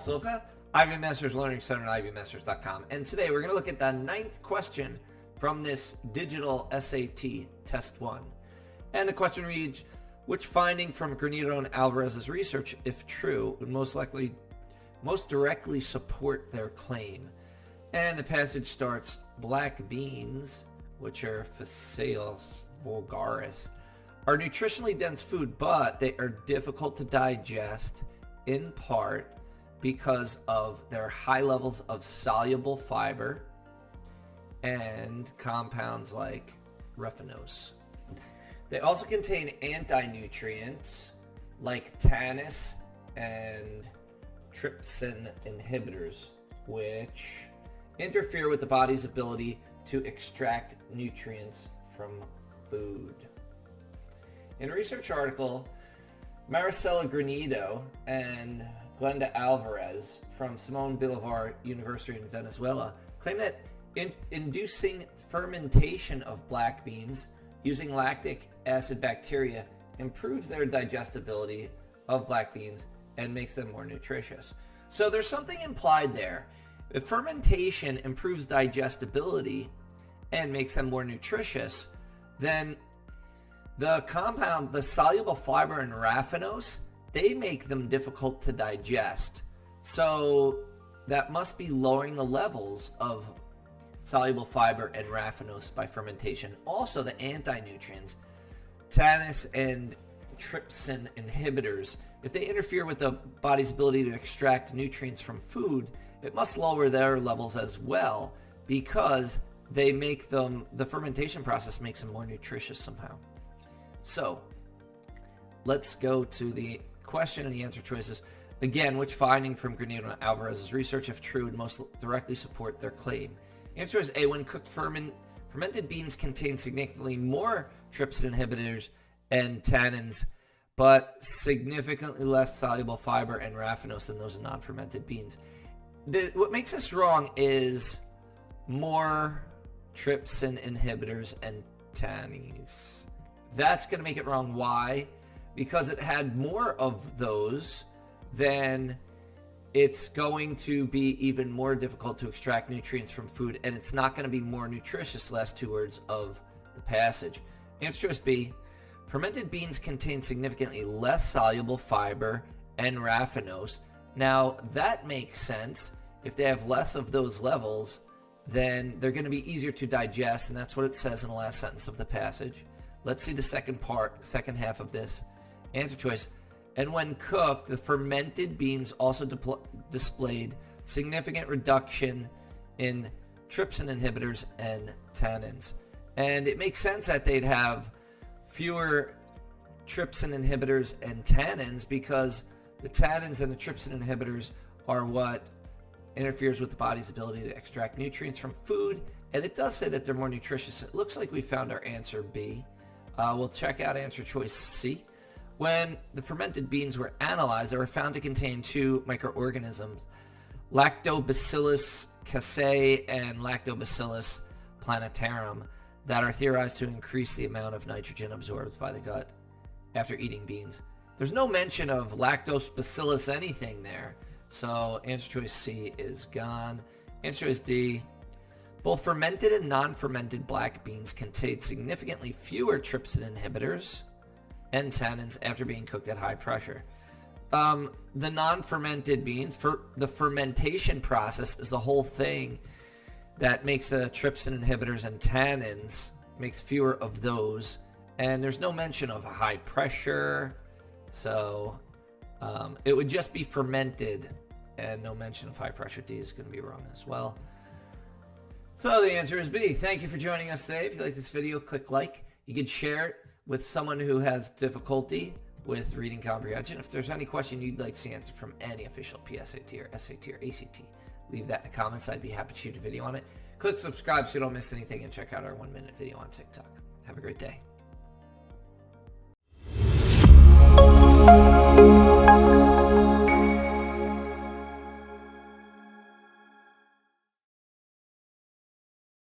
Silka, Ivy Masters Learning Center at ivymasters.com. And today we're going to look at the 9th question from this digital SAT Test 1. And the question reads, which finding from Granito and Alvarez's research, if true, would most directly support their claim? And the passage starts, black beans, which are Phaceolus vulgaris, are nutritionally dense food, but they are difficult to digest in part because of their high levels of soluble fiber and compounds like raffinose. They also contain anti-nutrients like tannins and trypsin inhibitors, which interfere with the body's ability to extract nutrients from food. In a research article, Maricela Granito and Glenda Alvarez from Simon Bolivar University in Venezuela claim that inducing fermentation of black beans using lactic acid bacteria improves their digestibility of black beans and makes them more nutritious. So there's something implied there. If fermentation improves digestibility and makes them more nutritious, then the compound, the soluble fiber in raffinose, they make them difficult to digest. So that must be lowering the levels of soluble fiber and raffinose by fermentation. Also, the anti-nutrients, tannins and trypsin inhibitors, if they interfere with the body's ability to extract nutrients from food, it must lower their levels as well because they make them, the fermentation process makes them more nutritious somehow. So let's go to the question and the answer choices. Again, which finding from Granito and Alvarez's research, if true, would most directly support their claim? Answer is A. When cooked, fermented beans contain significantly more trypsin inhibitors and tannins, but significantly less soluble fiber and raffinose than those in non-fermented beans. What makes this wrong is more trypsin inhibitors and tannins. That's going to make it wrong. Why? Because it had more of those, then it's going to be even more difficult to extract nutrients from food, and it's not going to be more nutritious, last two words of the passage. Answer choice B. Fermented beans contain significantly less soluble fiber and raffinose. Now, that makes sense. If they have less of those levels, then they're going to be easier to digest, and that's what it says in the last sentence of the passage. Let's see the second half of this answer choice. And when cooked, the fermented beans also displayed significant reduction in trypsin inhibitors and tannins. And it makes sense that they'd have fewer trypsin inhibitors and tannins because the tannins and the trypsin inhibitors are what interferes with the body's ability to extract nutrients from food. And it does say that they're more nutritious. It looks like we found our answer B. We'll check out answer choice C. When the fermented beans were analyzed, they were found to contain two microorganisms, Lactobacillus casei and Lactobacillus plantarum, that are theorized to increase the amount of nitrogen absorbed by the gut after eating beans. There's no mention of Lactobacillus anything there, so answer choice C is gone. Answer choice D. Both fermented and non-fermented black beans contain significantly fewer trypsin inhibitors and tannins after being cooked at high pressure. The non-fermented beans, the fermentation process is the whole thing that makes the trypsin inhibitors and tannins, makes fewer of those, and there's no mention of high pressure, so it would just be fermented and no mention of high pressure. D is going to be wrong as well. So the answer is B. Thank you for joining us today. If you like this video, click like. You can share it with someone who has difficulty with reading comprehension. If there's any question you'd like to see answered from any official PSAT or SAT or ACT, leave that in the comments. I'd be happy to shoot a video on it. Click subscribe so you don't miss anything, and check out our 1-minute video on TikTok. Have a great day.